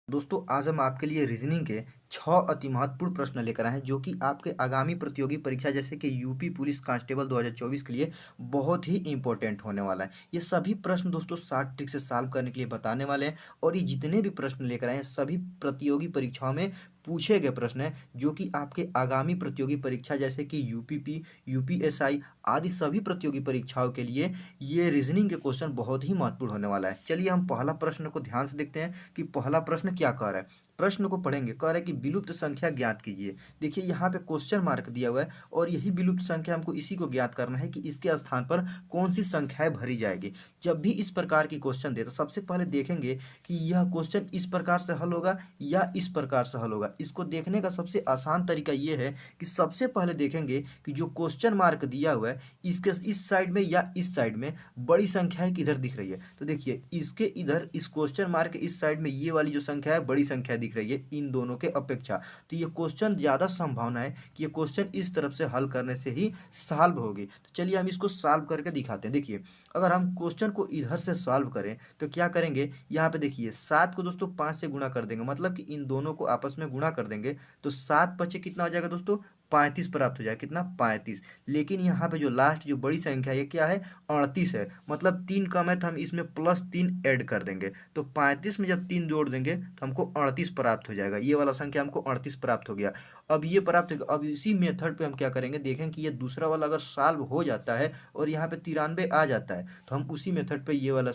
दोस्तों आज हम आपके लिए रीजनिंग के 6 अति महत्वपूर्ण प्रश्न लेकर आए हैं जो कि आपके आगामी प्रतियोगी परीक्षा जैसे कि यूपी पुलिस कांस्टेबल 2024 के लिए बहुत ही इंपॉर्टेंट होने वाला है। ये सभी प्रश्न दोस्तों 60 ट्रिक से सॉल्व करने के लिए बताने वाले हैं और ये जितने भी प्रश्न लेकर आए हैं सभी प्रतियोगी परीक्षाओं में पूछे गए प्रश्न हैं जो कि आपके आगामी प्रतियोगी परीक्षा जैसे कि यूपीपी, यूपीएसआई आदि सभी प्रतियोगी परीक्षाओं के लिए ये रीजनिंग के क्वेश्चन बहुत ही महत्वपूर्ण होने वाला है। चलिए हम पहला प्रश्न को ध्यान से देखते हैं कि पहला प्रश्न क्या कह रहा है। प्रश्न को पढ़ेंगे, कह रहा है कि विलुप्त संख्या ज्ञात कीजिए। देखिए यहाँ पे क्वेश्चन मार्क दिया हुआ है और यही विलुप्त संख्या हमको इसी को ज्ञात करना है कि इसके स्थान पर कौन सी संख्याएं भरी जाएगी। जब भी इस प्रकार की क्वेश्चन दे तो सबसे पहले देखेंगे कि यह क्वेश्चन इस प्रकार से हल होगा या इस प्रकार से हल होगा। इसको देखने का सबसे आसान तरीका ये है कि सबसे पहले देखेंगे कि जो क्वेश्चन मार्क दिया हुआ है इसके इस साइड में या इस साइड में बड़ी संख्याएं किधर दिख रही है। तो देखिए इसके इधर इस क्वेश्चन मार्क के इस साइड में ये वाली जो संख्या है बड़ी संख्या दिख रही है इन दोनों के अपेक्षा। तो ये क्वेश्चन ज़्यादा संभावना है कि ये क्वेश्चन इस तरफ से हल करने से ही सॉल्व होगी। तो चलिए हम इसको सॉल्व करके दिखाते हैं। देखिए अगर हम क्वेश्चन को इधर से सॉल्व करें तो क्या करेंगे, यहाँ पे देखिए 7 को दोस्तों 5 से गुणा कर देंगे, मतलब कि इन दोनों को आपस में गुणा कर देंगे तो 7 पचे कितना हो जाएगा दोस्तों, 35 प्राप्त हो जाएगा। कितना, 35। लेकिन यहाँ पे जो लास्ट जो बड़ी संख्या है ये क्या है, 38 है। मतलब 3 कम है तो हम इसमें +3 ऐड कर देंगे तो 35 में जब 3 जोड़ देंगे तो हमको 38 प्राप्त हो जाएगा। ये वाला संख्या हमको 38 प्राप्त हो गया। अब ये प्राप्त होगा, अब इसी मेथड पे हम क्या करेंगे, देखें कि ये दूसरा वाला अगर सॉल्व हो जाता है और यहाँ पे 93 आ जाता है तो हम उसी मेथड पे ये वाला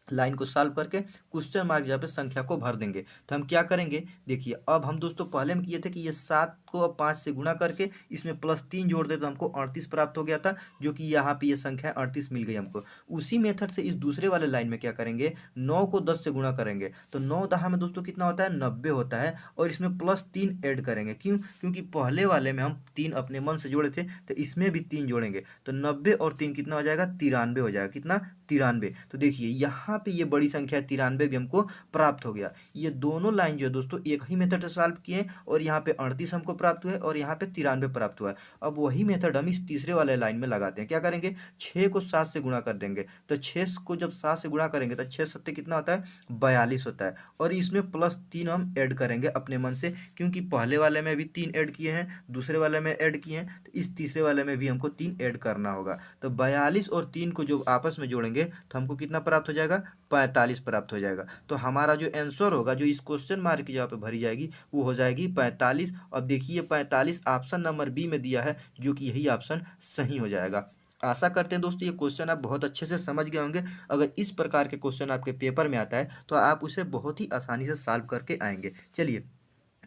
लाइन को सॉल्व करके क्वेश्चन मार्क जहाँ पे संख्या को भर देंगे। तो हम क्या करेंगे, देखिए अब हम दोस्तों पहले हम किए थे कि ये 7 को अब 5 से गुणा करके इसमें +3 जोड़ दे तो हमको 38 प्राप्त हो गया था, जो कि यहाँ पे ये संख्या 38 मिल गई हमको। उसी मेथड से इस दूसरे वाले लाइन में क्या करेंगे, 9 को 10 से गुणा करेंगे तो 9 दहा में दोस्तों कितना होता है, 90 होता है। और इसमें +3 ऐड करेंगे, क्यों, क्योंकि पहले वाले में हम 3 अपने मन से जोड़े थे तो इसमें भी 3 जोड़ेंगे तो 90 और 3 कितना हो जाएगा, 93 हो जाएगा। कितना, 93। तो देखिए यहाँ पे ये बड़ी संख्या 93 भी हमको प्राप्त हो गया। ये दोनों लाइन जो है दोस्तों एक ही मेथड से सॉल्व किए और यहाँ पे 38 हमको प्राप्त हुआ है और यहाँ पे 93 प्राप्त हुआ है। अब वही मेथड हम इस तीसरे वाले लाइन में लगाते हैं। क्या करेंगे, 6 को 7 से गुणा कर देंगे तो 6 को जब 7 से गुणा करेंगे तो 6 सत्ते कितना होता है, 42 होता है। और इसमें +3 हम ऐड करेंगे अपने मन से, क्योंकि पहले वाले में भी 3 ऐड किए हैं, दूसरे वाले में ऐड किए हैं, तो इस तीसरे वाले में भी हमको 3 ऐड करना होगा। तो 42 और 3 को जो आपस में जोड़ेंगे तो हमको कितना प्राप्त हो जाएगा, 45 प्राप्त हो जाएगा। तो हमारा जो आंसर होगा जो इस क्वेश्चन मार्क की जगह पे भरी जाएगी वो हो जाएगी 45। अब देखिए 45 ऑप्शन नंबर बी में दिया है जो कि यही ऑप्शन सही हो जाएगा। आशा करते हैं दोस्तों ये क्वेश्चन आप बहुत अच्छे से समझ गए होंगे। अगर इस प्रकार के क्वेश्चन आपके पेपर में आता है तो आप उसे बहुत ही आसानी से सॉल्व करके आएंगे। चलिए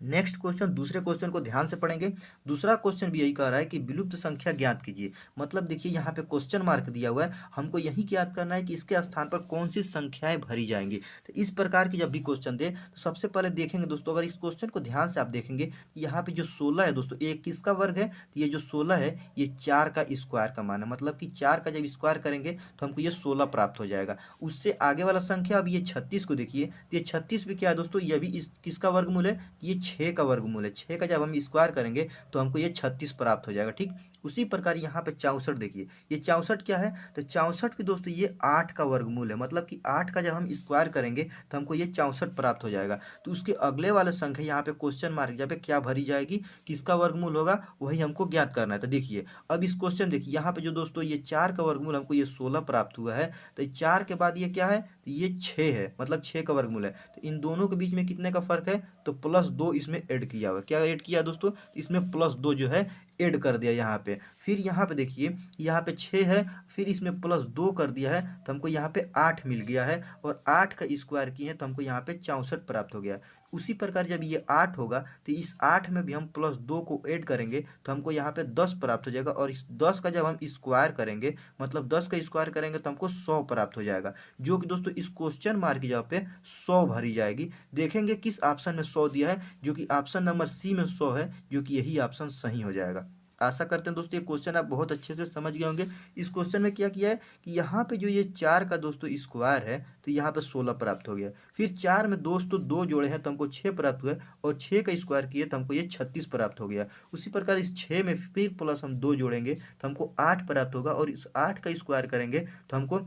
नेक्स्ट क्वेश्चन, दूसरे क्वेश्चन को ध्यान से पढ़ेंगे। दूसरा क्वेश्चन भी यही कह रहा है कि विलुप्त संख्या ज्ञात कीजिए। मतलब देखिए यहाँ पे क्वेश्चन मार्क दिया हुआ है, हमको यही ज्ञात करना है कि इसके स्थान पर कौन सी संख्याएं भरी जाएंगी। तो इस प्रकार की जब भी क्वेश्चन दे तो सबसे पहले देखेंगे दोस्तों, अगर इस क्वेश्चन को ध्यान से आप देखेंगे यहाँ पे जो 16 है दोस्तों, ये किसका वर्ग है, तो ये जो 16 है ये 4 का स्क्वायर का मान है। मतलब कि 4 का जब स्क्वायर करेंगे तो हमको ये 16 प्राप्त हो जाएगा। उससे आगे वाला संख्या, अब ये 36 को देखिए तो ये 36 भी क्या है दोस्तों, ये भी इस किसका वर्गमूल है, ये 6 का वर्गमूल है। 6 का जब हम स्क्वायर करेंगे तो हमको ये 36 प्राप्त हो जाएगा। ठीक उसी प्रकार यहाँ पे 64 देखिए, ये 64 क्या है, तो 64 भी दोस्तों ये 8 का वर्गमूल है। मतलब कि 8 का जब हम स्क्वायर करेंगे तो हमको ये 64 प्राप्त हो जाएगा। तो उसके अगले वाले संख्या यहाँ पे क्वेश्चन मार्क जहाँ पे क्या भरी जाएगी, किसका वर्गमूल होगा, वही हमको ज्ञात करना है। तो देखिए अब इस क्वेश्चन देखिए यहाँ पे जो दोस्तों ये 4 का वर्गमूल हमको ये 16 प्राप्त हुआ है, तो 4 के बाद ये क्या है, तो ये 6 है, मतलब 6 का वर्गमूल है। तो इन दोनों के बीच में कितने का फर्क है, तो +2 इसमें ऐड किया हुआ। क्या ऐड किया दोस्तों, इसमें +2 जो है ऐड कर दिया यहाँ पे। फिर यहाँ पे देखिए यहाँ पे 6 है, फिर इसमें +2 कर दिया है तो हमको यहाँ पे 8 मिल गया है। और 8 का स्क्वायर किए हैं तो हमको यहाँ पे 64 प्राप्त हो गया। उसी प्रकार जब ये 8 होगा तो इस 8 में भी हम +2 को ऐड करेंगे तो हमको यहाँ पे 10 प्राप्त हो जाएगा। और इस 10 का जब हम स्क्वायर करेंगे, मतलब 10 का स्क्वायर करेंगे तो हमको 100 प्राप्त हो जाएगा, जो कि दोस्तों इस क्वेश्चन मार्क की जगह पे 100 भरी जाएगी। देखेंगे किस ऑप्शन में 100 दिया है, जो कि ऑप्शन नंबर सी में 100 है, जो कि यही ऑप्शन सही हो जाएगा। आशा करते हैं दोस्तों ये क्वेश्चन आप बहुत अच्छे से समझ गए होंगे। इस क्वेश्चन में क्या किया है कि यहाँ पे जो ये 4 का दोस्तों स्क्वायर है तो यहाँ पे 16 प्राप्त हो गया। फिर 4 में दोस्तों 2 जोड़े हैं तो हमको 6 प्राप्त हुआ, और 6 का स्क्वायर किए तो हमको ये 36 प्राप्त हो गया। उसी प्रकार इस 6 में फिर प्लस हम 2 जोड़ेंगे तो हमको 8 प्राप्त होगा, और इस 8 का स्क्वायर करेंगे तो हमको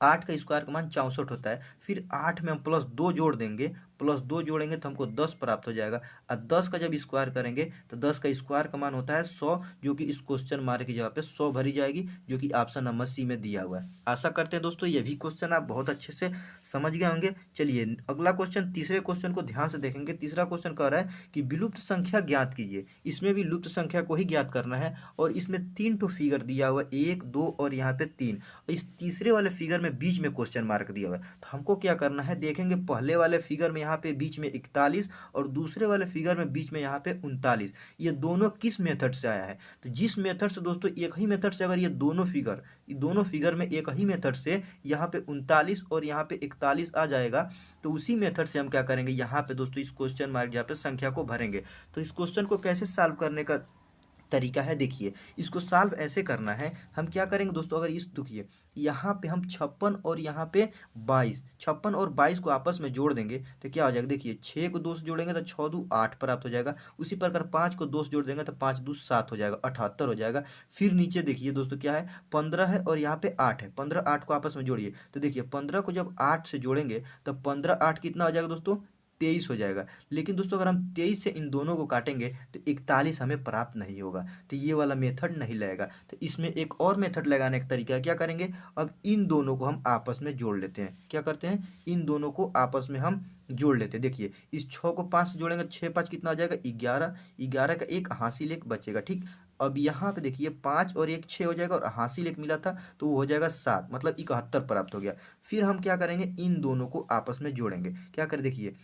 8 का स्क्वायर का मान 64 होता है। फिर 8 में हम +2 जोड़ देंगे, प्लस 2 जोड़ेंगे तो हमको 10 प्राप्त हो जाएगा। और 10 का जब स्क्वायर करेंगे तो 10 का स्क्वायर का मान होता है 100, जो कि इस क्वेश्चन मार्क की जगह पे 100 भरी जाएगी, जो कि ऑप्शन नंबर सी में दिया हुआ है। आशा करते हैं दोस्तों ये भी क्वेश्चन आप बहुत अच्छे से समझ गए होंगे। चलिए अगला क्वेश्चन, तीसरे क्वेश्चन को ध्यान से देखेंगे। तीसरा क्वेश्चन कह रहा है कि विलुप्त संख्या ज्ञात कीजिए। इसमें भी लुप्त संख्या को ही ज्ञात करना है और इसमें 3 ठो फिगर दिया हुआ है, 1 2 और यहाँ पे 3। इस तीसरे वाले फिगर में बीच में क्वेश्चन मार्क दिया हुआ है, तो हमको क्या करना है देखेंगे। पहले वाले फिगर में यहाँ पे बीच में 41 और दूसरे वाले फिगर में बीच में यहाँ पे 39। ये दोनों किस मेथड से आया है? तो जिस मेथड से दोस्तों, एक ही मेथड से अगर ये दोनों फिगर में एक ही मेथड से यहाँ पे 39 और यहाँ पे 41 आ जाएगा, तो उसी मेथड से हम क्या करेंगे, यहाँ पे दोस्तों इस क्वेश्चन मार्क जहाँ पे संख्या को भरेंगे। तो इस क्वेश्चन को कैसे सॉल्व करने का तरीका है, देखिए इसको सॉल्व ऐसे करना है। हम क्या करेंगे दोस्तों, अगर इस देखिए यहाँ पे हम 56 और यहाँ पे 22, 56 और 22 को आपस में जोड़ देंगे तो क्या हो जाएगा, देखिए 6 को 2 से जोड़ेंगे तो 6 2 8 प्राप्त हो जाएगा। उसी प्रकार 5 को 2 से जोड़ देंगे तो 5 2 7 हो जाएगा, 78 हो जाएगा। फिर नीचे देखिए दोस्तों क्या है, 15 है और यहाँ पे 8 है। 15 8 को आपस में जोड़िए तो देखिए 15 को जब 8 से जोड़ेंगे तो 15 8 कितना हो जाएगा दोस्तों, 23 हो जाएगा। लेकिन दोस्तों अगर हम 23 से इन दोनों को काटेंगे तो 41 हमें प्राप्त नहीं होगा, तो ये वाला मेथड नहीं लगेगा। तो इसमें एक और मेथड लगाने का तरीका है, क्या करेंगे, अब इन दोनों को हम आपस में जोड़ लेते हैं। क्या करते हैं, इन दोनों को आपस में हम जोड़ लेते हैं। देखिए इस 6 को 5 से जोड़ेंगे, 6 5 कितना हो जाएगा, 11। 11 का एक हासिल एक बचेगा, ठीक। अब यहाँ पे देखिए 5 और 1 6 हो जाएगा और हासिल एक मिला था तो वो हो जाएगा 7, मतलब 71 प्राप्त हो गया। फिर हम क्या करेंगे, इन दोनों को आपस में जोड़ेंगे। क्या करें, देखिए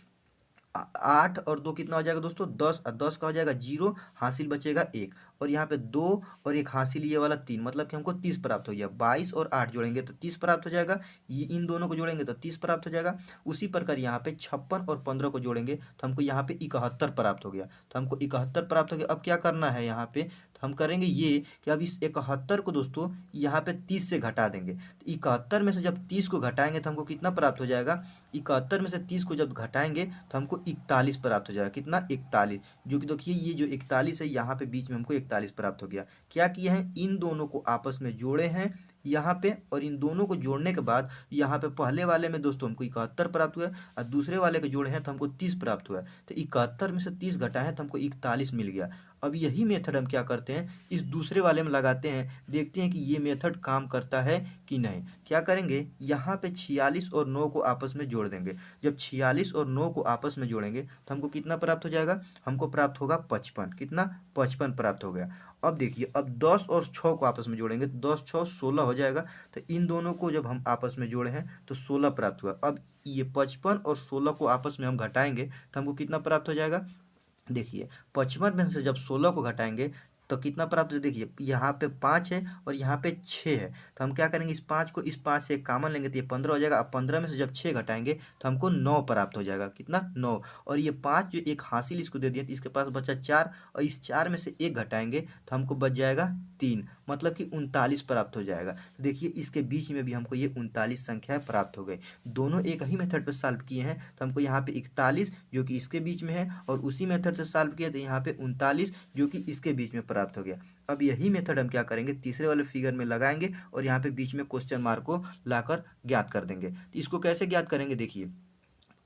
8 और 2 कितना हो जाएगा दोस्तों, 10। और 10 का हो जाएगा 0, हासिल बचेगा 1। और यहाँ पे 2 और एक हासिल ये वाला 3, मतलब कि हमको 30 प्राप्त हो गया। 22 और 8 जोड़ेंगे तो 30 प्राप्त हो जाएगा। ये इन दोनों को जोड़ेंगे तो 30 प्राप्त हो जाएगा। उसी प्रकार यहाँ पे 56 और 15 को जोड़ेंगे तो हमको यहाँ पे 71 प्राप्त हो गया। तो हमको 71 प्राप्त हो गया। अब क्या करना है यहाँ पे, तो हम करेंगे ये कि अब इस 71 को दोस्तों यहाँ पे 30 से घटा देंगे। तो 71 में से जब 30 को घटाएंगे तो हमको कितना प्राप्त हो जाएगा, 71 में से 30 को जब घटाएंगे तो हमको 41 प्राप्त हो जाएगा। कितना, 41। जो कि देखिए ये जो 41 है यहाँ पे बीच में हमको 41 प्राप्त हो गया। क्या किए हैं, इन दोनों को आपस में जोड़े हैं यहाँ पे, और इन दोनों को जोड़ने के बाद यहाँ पे पहले वाले में दोस्तों हमको 71 प्राप्त हुआ है और दूसरे वाले के जोड़े हैं तो हमको 30 प्राप्त हुआ है। तो 71 में से 30 घटाए हैं तो हमको 41 मिल गया। अब यही मेथड हम क्या करते हैं, इस दूसरे वाले में लगाते हैं, देखते हैं कि ये मेथड काम करता है कि नहीं। क्या करेंगे, यहाँ पे 46 और 9 को आपस में जोड़ देंगे। जब 46 और 9 को आपस में जोड़ेंगे तो हमको कितना प्राप्त हो जाएगा, हमको प्राप्त होगा 55। कितना, 55 प्राप्त हो गया। अब देखिए, अब 10 और 6 को आपस में जोड़ेंगे तो 10 6 16 हो जाएगा। तो इन दोनों को जब हम आपस में जोड़े हैं तो 16 प्राप्त हुआ। अब ये 55 और 16 को आपस में हम घटाएंगे तो हमको कितना प्राप्त हो जाएगा, देखिए 55 में से जब 16 को घटाएंगे तो कितना प्राप्त है, देखिए यहाँ पे 5 है और यहाँ पे 6 है। तो हम क्या करेंगे, इस 5 को इस 5 से कामन लेंगे तो ये 15 हो जाएगा। अब 15 में से जब 6 घटाएंगे तो हमको 9 प्राप्त हो जाएगा। कितना, 9। और ये 5 जो एक हासिल इसको दे दिया तो इसके पास बचा 4, और इस 4 में से 1 घटाएंगे तो हमको बच जाएगा 3, मतलब कि 39 प्राप्त हो जाएगा। तो देखिए इसके बीच में भी हमको ये 39 संख्या प्राप्त हो गई। दोनों एक ही मेथड पर सॉल्व किए हैं तो हमको यहाँ पे 41 जो कि इसके बीच में है, और उसी मेथड से सॉल्व किया तो यहाँ पे 39 जो कि इसके बीच में प्राप्त हो गया। अब यही मेथड हम क्या करेंगे, तीसरे वाले फिगर में लगाएंगे और यहाँ पे बीच में क्वेश्चन मार्क को लाकर ज्ञात कर देंगे। तो इसको कैसे ज्ञात करेंगे, देखिए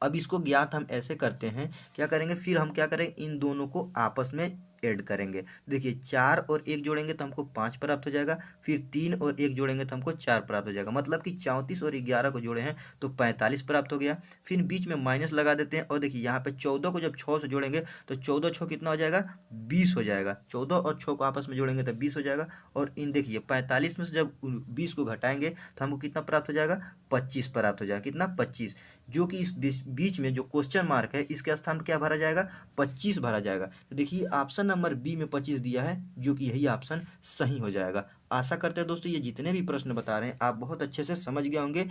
अब इसको ज्ञात हम ऐसे करते हैं, क्या करेंगे, फिर हम क्या करेंगे, इन दोनों को आपस में ऐड करेंगे। देखिए 4 और 1 जोड़ेंगे तो हमको 5 प्राप्त हो जाएगा। फिर 3 और 1 जोड़ेंगे तो हमको 4 प्राप्त हो जाएगा, मतलब कि 34 और 11 को जोड़े हैं तो 45 प्राप्त हो गया। फिर बीच में माइनस लगा देते हैं और देखिए यहाँ पे 14 को जब 6 से जोड़ेंगे तो 14 6 कितना हो जाएगा, 20 हो जाएगा। 14 और 6 को आपस में जोड़ेंगे तो 20 हो जाएगा। और इन देखिए 45 में से जब 20 को घटाएंगे तो हमको कितना प्राप्त हो जाएगा, 25 प्राप्त हो जाएगा। कितना, 25। जो कि इस बीच में जो क्वेश्चन मार्क है इसके स्थान पर क्या भरा जाएगा, 25 भरा जाएगा। तो देखिए ऑप्शन नंबर बी में 25 दिया है, जो कि यही ऑप्शन सही हो जाएगा। आशा करते हैं दोस्तों ये जितने भी प्रश्न बता रहे हैं आप बहुत अच्छे से समझ गए होंगे,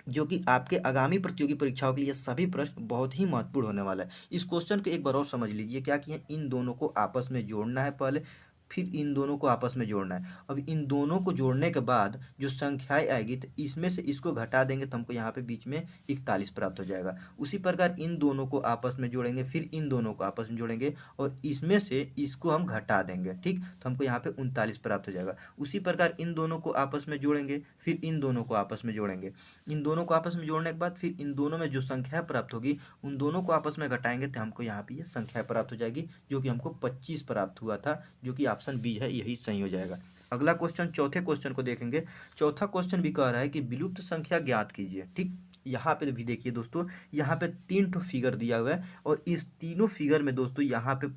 जो कि आपके आगामी प्रतियोगी परीक्षाओं के लिए सभी प्रश्न बहुत ही महत्वपूर्ण होने वाला है। इस क्वेश्चन को एक बार और समझ लीजिए, क्या किए, इन दोनों को आपस में जोड़ना है पहले। फिर इन दोनों को आपस में जोड़ना है। अब इन दोनों को जोड़ने के बाद जो संख्याएं आएगी तो इसमें से इसको घटा देंगे तो हमको यहाँ पे बीच में 41 प्राप्त हो जाएगा। उसी प्रकार इन दोनों को आपस में जोड़ेंगे, फिर इन दोनों को आपस में जोड़ेंगे और इसमें से इसको हम घटा देंगे, ठीक, तो हमको यहाँ पे 39 प्राप्त हो जाएगा। उसी प्रकार इन दोनों को आपस में जोड़ेंगे, फिर इन दोनों को आपस में जोड़ेंगे। इन दोनों को आपस में जोड़ने के बाद फिर इन दोनों में जो संख्या प्राप्त होगी उन दोनों को आपस में घटाएंगे तो हमको यहाँ पे ये संख्या प्राप्त हो जाएगी, जो कि हमको 25 प्राप्त हुआ था, जो कि ऑप्शन बी है, यही सही हो जाएगा। अगला क्वेश्चन, चौथे क्वेश्चन को देखेंगे। चौथा क्वेश्चन भी कह रहा है कि विलुप्त संख्या ज्ञात कीजिए, ठीक। यहाँ पे भी देखिए दोस्तों, यहाँ पे 3 फिगर दिया हुआ है और इस तीनों फिगर में दोस्तों यहाँ पे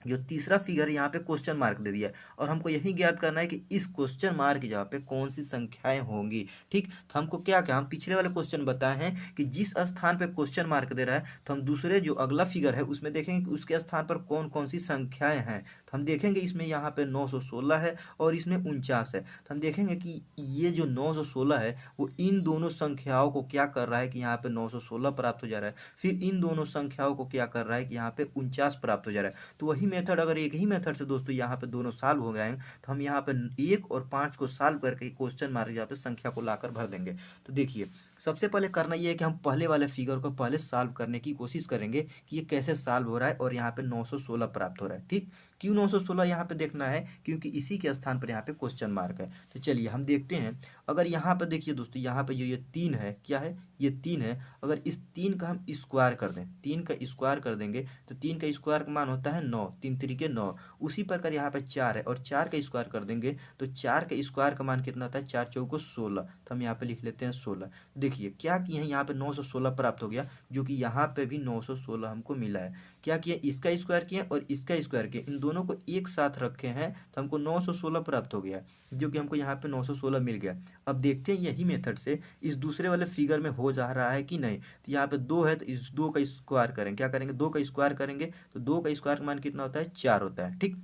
जो तीसरा फिगर यहाँ पे क्वेश्चन मार्क दे दिया है और हमको यही ज्ञात करना है कि इस क्वेश्चन मार्क की जगह पे कौन सी संख्याएं होंगी, ठीक। तो हमको क्या क्या, हम पिछले वाले क्वेश्चन बताए हैं कि जिस स्थान पे क्वेश्चन मार्क दे रहा है तो हम दूसरे जो अगला फिगर है उसमें देखेंगे कि उसके स्थान पर कौन कौन सी संख्याएं हैं। तो हम देखेंगे इसमें यहाँ पे 916 है और इसमें 49 है। तो हम देखेंगे कि ये जो 916 है वो इन दोनों संख्याओं को क्या कर रहा है कि यहाँ पे 916 प्राप्त हो जा रहा है, फिर इन दोनों संख्याओं को क्या कर रहा है कि यहाँ पे 49 प्राप्त हो जा रहा है। तो वही मेथड, अगर एक ही मेथड से दोस्तों यहाँ पे दोनों सॉल्व हो गए तो हम यहाँ पे 1 और 5 को सॉल्व करके क्वेश्चन मार्क यहाँ पे संख्या को लाकर भर देंगे। तो देखिए सबसे पहले करना ये है कि हम पहले वाले फिगर को पहले सॉल्व करने की कोशिश करेंगे कि ये कैसे सॉल्व हो रहा है और यहाँ पे 916 प्राप्त हो रहा है, ठीक। क्यों 916 यहाँ पे देखना है, क्योंकि इसी के स्थान पर यहाँ पे क्वेश्चन मार्क है। तो चलिए हम देखते हैं। अगर यहाँ पे देखिए दोस्तों, यहाँ पे जो ये 3 है, क्या है, ये 3 है। अगर इस 3 का हम स्क्वायर कर दें, 3 का स्क्वायर कर देंगे तो 3 का स्क्वायर का मान होता है 9, 3 तरीके 9। उसी प्रकार यहाँ पे 4 है और 4 का स्क्वायर कर देंगे तो 4 का स्क्वायर का मान कितना होता है, 4 चौको 16। तो हम यहाँ पे लिख लेते हैं 16। देखिए क्या किए हैं, यहाँ पे 916 प्राप्त हो गया, जो कि यहाँ पे भी 916 हमको मिला है। क्या किए, इसका स्क्वायर किए और इसका स्क्वायर किए, इन दोनों को एक साथ रखे हैं तो हमको 916 प्राप्त हो गया, जो कि हमको यहाँ पे 916 मिल गया। अब देखते हैं यही मेथड से इस दूसरे वाले फिगर में हो जा रहा है कि नहीं। तो यहाँ पे 2 है तो इस 2 का स्क्वायर करेंगे, क्या करेंगे, 2 का स्क्वायर करेंगे तो 2 का स्क्वायर का मान कितना होता है, 4 होता है, ठीक।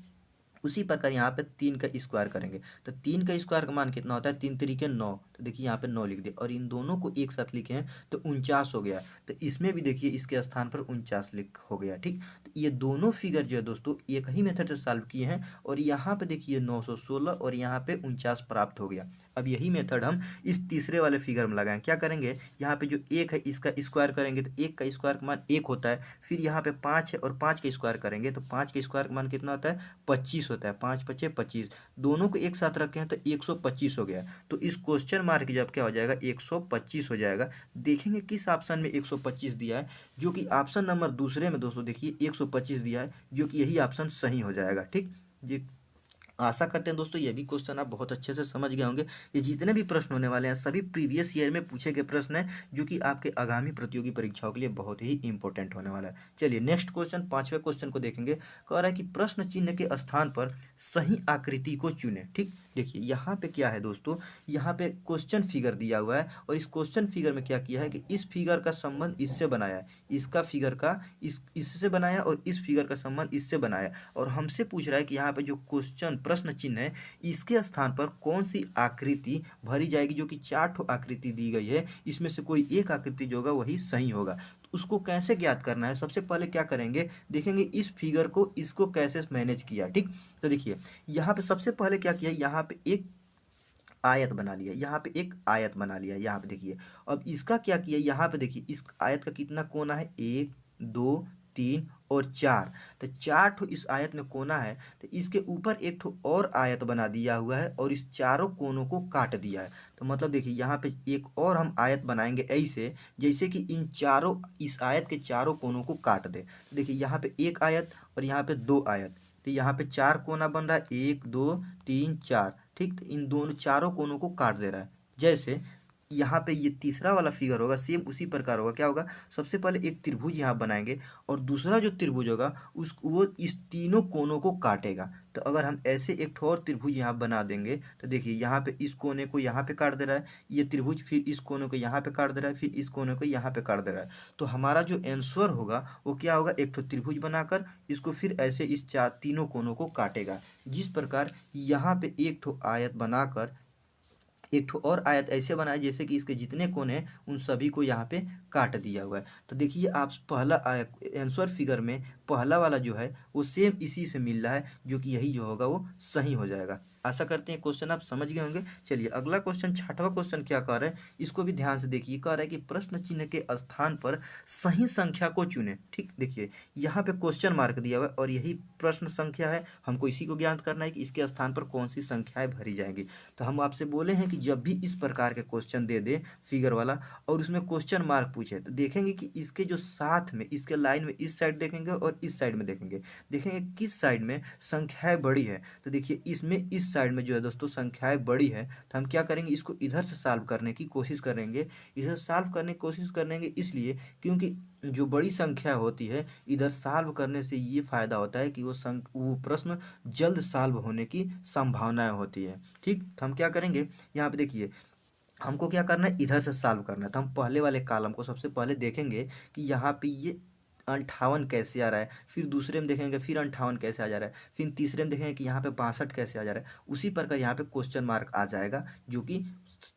उसी प्रकार यहाँ पे 3 का स्क्वायर करेंगे तो 3 का स्क्वायर का मान कितना होता है, 3 तरीके 9। तो देखिए यहाँ पे 9 लिख दिए और इन दोनों को एक साथ लिखे हैं तो 49 हो गया। तो इसमें भी देखिए इसके स्थान पर 49 लिख हो गया, ठीक। तो ये दोनों फिगर जो है दोस्तों एक ही मेथड से सॉल्व किए हैं और यहाँ पे देखिए 916 और यहाँ पे 49 प्राप्त हो गया। अब यही मेथड हम इस तीसरे वाले फिगर में लगाएं। क्या करेंगे, यहाँ पे जो 1 है इसका स्क्वायर करेंगे तो 1 का स्क्वायर का मान 1 होता है। फिर यहाँ पे 5 है और 5 का स्क्वायर करेंगे तो 5 का स्क्वायर का मान कितना होता है, 25 होता है। 5 पचे 25, दोनों को एक साथ रखे हैं तो 125 हो गया। तो इस क्वेश्चन मार्क जब क्या हो जाएगा, 125 हो जाएगा। देखेंगे किस ऑप्शन में 125 दिया है, जो कि ऑप्शन नंबर दूसरे में दोस्तों देखिए 125 दिया है, जो कि यही ऑप्शन सही हो जाएगा, ठीक जी। आशा करते हैं दोस्तों ये भी क्वेश्चन आप बहुत अच्छे से समझ गए होंगे। ये जितने भी प्रश्न होने वाले हैं सभी प्रीवियस ईयर में पूछे गए प्रश्न हैं, जो कि आपके आगामी प्रतियोगी परीक्षाओं के लिए बहुत ही इंपॉर्टेंट होने वाला है। चलिए नेक्स्ट क्वेश्चन, पांचवें क्वेश्चन को देखेंगे। कह रहा है कि प्रश्न चिन्ह के स्थान पर सही आकृति को चुने, ठीक। देखिए यहाँ पे क्या है दोस्तों, यहाँ पे क्वेश्चन फिगर दिया हुआ है और इस क्वेश्चन फिगर में क्या किया है कि इस फिगर का संबंध इससे बनाया है, इसका फिगर का इससे बनाया और इस फिगर का संबंध इससे बनाया और हमसे पूछ रहा है कि यहाँ पे जो क्वेश्चन प्रश्न चिन्ह है इसके स्थान पर कौन सी आकृति भरी जाएगी, जो कि 4 ठो आकृति दी गई है, इसमें से कोई एक आकृति जो होगा वही सही होगा। तो उसको कैसे ज्ञात करना है, सबसे पहले क्या करेंगे, देखेंगे इस फिगर को इसको कैसे मैनेज किया, ठीक। तो देखिए यहाँ पे सबसे पहले क्या किया, यहाँ पे एक आयत बना लिया, यहाँ पे एक आयत बना लिया, यहाँ पे देखिए। अब इसका क्या किया, यहाँ पे देखिए इस आयत का कितना कोना है, 1 2 3 और 4। तो 4 ठो इस आयत में कोना है, तो इसके ऊपर एक ठो और आयत बना दिया हुआ है और इस चारों कोनों को काट दिया है। तो मतलब देखिए यहाँ पे एक और हम आयत बनाएंगे ऐसे, जैसे कि इन चारों, इस आयत के चारों कोनों को काट दे। तो देखिए यहाँ पे एक आयत और यहाँ पे 2 आयत, तो यहाँ पे 4 कोना बन रहा है, 1 2 3 4, ठीक। तो इन दोनों चारों कोनों को काट दे रहा है। जैसे यहाँ पे ये तीसरा वाला फिगर होगा सेम उसी प्रकार होगा। क्या होगा, सबसे पहले एक त्रिभुज यहाँ बनाएंगे और दूसरा जो त्रिभुज होगा उस वो इस तीनों कोनों को काटेगा। तो अगर हम ऐसे एक ठो और त्रिभुज यहाँ बना देंगे तो देखिए यहाँ पे इस कोने को यहाँ पे काट दे रहा है ये त्रिभुज, फिर इस कोने को यहाँ पे काट दे रहा है, फिर इस कोने को यहाँ पे काट दे रहा है। तो हमारा जो आंसर होगा वो क्या होगा, एक ठो त्रिभुज बनाकर इसको फिर ऐसे इस तीनों कोनों को काटेगा। जिस प्रकार यहाँ पे एक ठो आयत बनाकर एक ठो और आयत ऐसे बनाए जैसे कि इसके जितने कोने हैं उन सभी को यहाँ पे काट दिया हुआ है। तो देखिए आप पहला आंसर फिगर में पहला वाला जो है वो सेम इसी से मिल रहा है, जो कि यही जो होगा वो सही हो जाएगा। आशा करते हैं क्वेश्चन आप समझ गए होंगे। चलिए अगला क्वेश्चन, छठवां क्वेश्चन क्या कह रहा है, इसको भी ध्यान से देखिए। कह रहा है कि प्रश्न चिन्ह के स्थान पर सही संख्या को चुने। ठीक, देखिए यहाँ पे क्वेश्चन मार्क दिया हुआ है और यही प्रश्न संख्या है, हमको इसी को ज्ञात करना है कि इसके स्थान पर कौन सी संख्याएं भरी जाएंगी। तो हम आपसे बोले हैं कि जब भी इस प्रकार के क्वेश्चन दे दे फिगर वाला और उसमें क्वेश्चन मार्क पूछे, तो देखेंगे कि इसके जो साथ में इसके लाइन में इस साइड देखेंगे और इस साइड में देखेंगे, देखेंगे किस साइड में संख्याएं बड़ी है। तो देखिए इसमें इस साइड में जो है दोस्तों संख्याएं बड़ी है, तो हम क्या करेंगे, इसको इधर से सॉल्व करने की कोशिश करेंगे। इधर सॉल्व करने की कोशिश करेंगे इसलिए क्योंकि जो बड़ी संख्या होती है इधर सॉल्व करने से ये फायदा होता है कि वो प्रश्न जल्द सॉल्व होने की संभावनाएं होती है। ठीक, तो हम क्या करेंगे, यहाँ पे देखिए हमको क्या करना है, इधर से सॉल्व करना है। तो हम पहले वाले कॉलम को सबसे पहले देखेंगे कि यहाँ पे ये 58 कैसे आ रहा है, फिर दूसरे में देखेंगे फिर 58 कैसे आ जा रहा है, फिर तीसरे में देखेंगे कि यहाँ पे 62 कैसे आ जा रहा है। उसी प्रकार यहाँ पे क्वेश्चन मार्क आ जाएगा, जो कि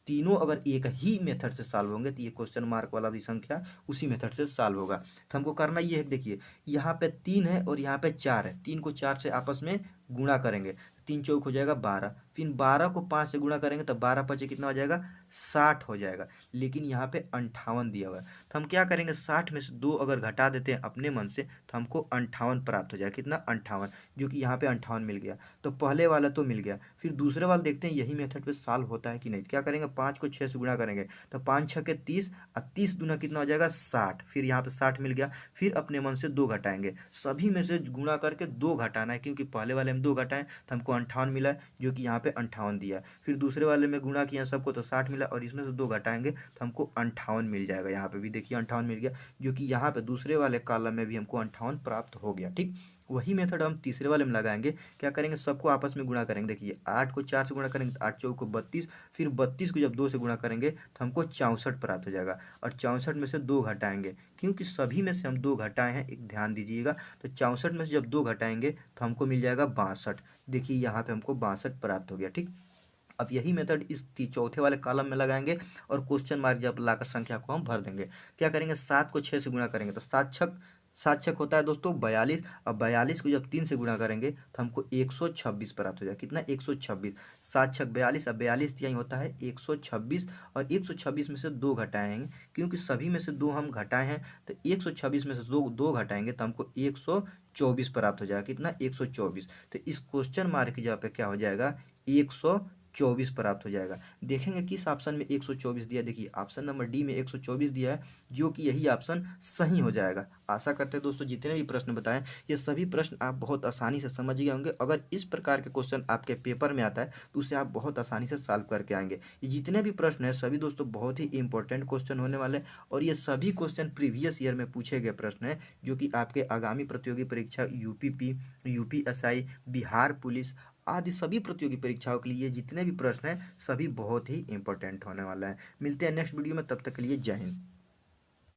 तीनों अगर एक ही मेथड से सॉल्व होंगे तो ये क्वेश्चन मार्क वाला भी संख्या उसी मेथड से सॉल्व होगा। तो हमको करना ये है, देखिए यहाँ पे 3 है और यहाँ पे 4 है, 3 को 4 से आपस में गुणा करेंगे, 3 चौक हो जाएगा 12, फिर 12 को 5 से गुणा करेंगे तो 12 पचे कितना हो जाएगा, 60 हो जाएगा। लेकिन यहाँ पे 58 दिया हुआ है, तो हम क्या करेंगे, 60 में से 2 अगर घटा देते हैं अपने मन से तो हमको 58 प्राप्त हो जाएगा। कितना, 58, जो कि यहाँ पे 58 मिल गया। तो पहले वाला तो मिल गया, फिर दूसरे वाला देखते हैं यही मेथड पे सॉल्व होता है कि नहीं। क्या करेंगे, 5 को 6 से गुणा करेंगे तो 5 छः के 30 और 30 दूना कितना हो जाएगा, 60। फिर यहाँ पे 60 मिल गया, फिर अपने मन से 2 घटाएंगे, सभी में से गुणा करके 2 घटाना है, क्योंकि पहले वाले में 2 घटाएं तो हमको 58 मिला, जो कि यहाँ पे 58 दिया। फिर दूसरे वाले में गुणा किया सबको तो 60 मिला, और इसमें से 2 घटाएंगे तो हमको 58 मिल जाएगा। यहाँ पे भी देखिए 58 मिल गया, जो कि यहाँ पे दूसरे वाले कॉलम में भी हमको 58 प्राप्त हो गया। ठीक, वही मेथड हम तीसरे वाले में लगाएंगे। क्या करेंगे, सबको आपस में गुणा करेंगे। देखिए 8 को 4 से गुणा करेंगे तो 8 चौक को 32, फिर 32 को जब 2 से गुणा करेंगे तो हमको 64 प्राप्त हो जाएगा, और 64 में से 2 घटाएंगे, क्योंकि सभी में से हम 2 घटाए हैं, एक ध्यान दीजिएगा। तो 64 में से जब 2 घटाएंगे तो हमको मिल जाएगा 62। देखिए यहाँ पे हमको 62 प्राप्त हो गया। ठीक, अब यही मेथड इस चौथे वाले कॉलम में लगाएंगे और क्वेश्चन मार्क जब लाकर संख्या को हम भर देंगे। क्या करेंगे, 7 को 6 से गुणा करेंगे तो 7 छक होता है दोस्तों 42, और 42 को जब 3 से गुणा करेंगे तो हमको 126 प्राप्त हो जाएगा। कितना, 126। 7 छक 42, अब 42 यही होता है 126, और 126 में से 2 घटाएंगे, क्योंकि सभी में से 2 हम घटाए हैं, तो 126 में से 2 घटाएंगे तो हमको 124 प्राप्त हो जाएगा। कितना, 124। तो इस क्वेश्चन मार्क की जगह पे क्या हो जाएगा, 124 प्राप्त हो जाएगा। देखेंगे किस ऑप्शन में 124 दिया, देखिए ऑप्शन नंबर डी में 124 दिया है, जो कि यही ऑप्शन सही हो जाएगा। आशा करते हैं दोस्तों जितने भी प्रश्न बताएं ये सभी प्रश्न आप बहुत आसानी से समझ गए होंगे। अगर इस प्रकार के क्वेश्चन आपके पेपर में आता है तो उसे आप बहुत आसानी से सॉल्व करके आएंगे। ये जितने भी प्रश्न हैं सभी दोस्तों बहुत ही इंपॉर्टेंट क्वेश्चन होने वाले हैं, और ये सभी क्वेश्चन प्रीवियस ईयर में पूछे गए प्रश्न हैं, जो कि आपके आगामी प्रतियोगी परीक्षा यूपीपी, यूपीएसआई, बिहार पुलिस आदि सभी प्रतियोगी परीक्षाओं के लिए जितने भी प्रश्न हैं सभी बहुत ही इंपॉर्टेंट होने वाला है। मिलते हैं नेक्स्ट वीडियो में, तब तक के लिए जय हिंद।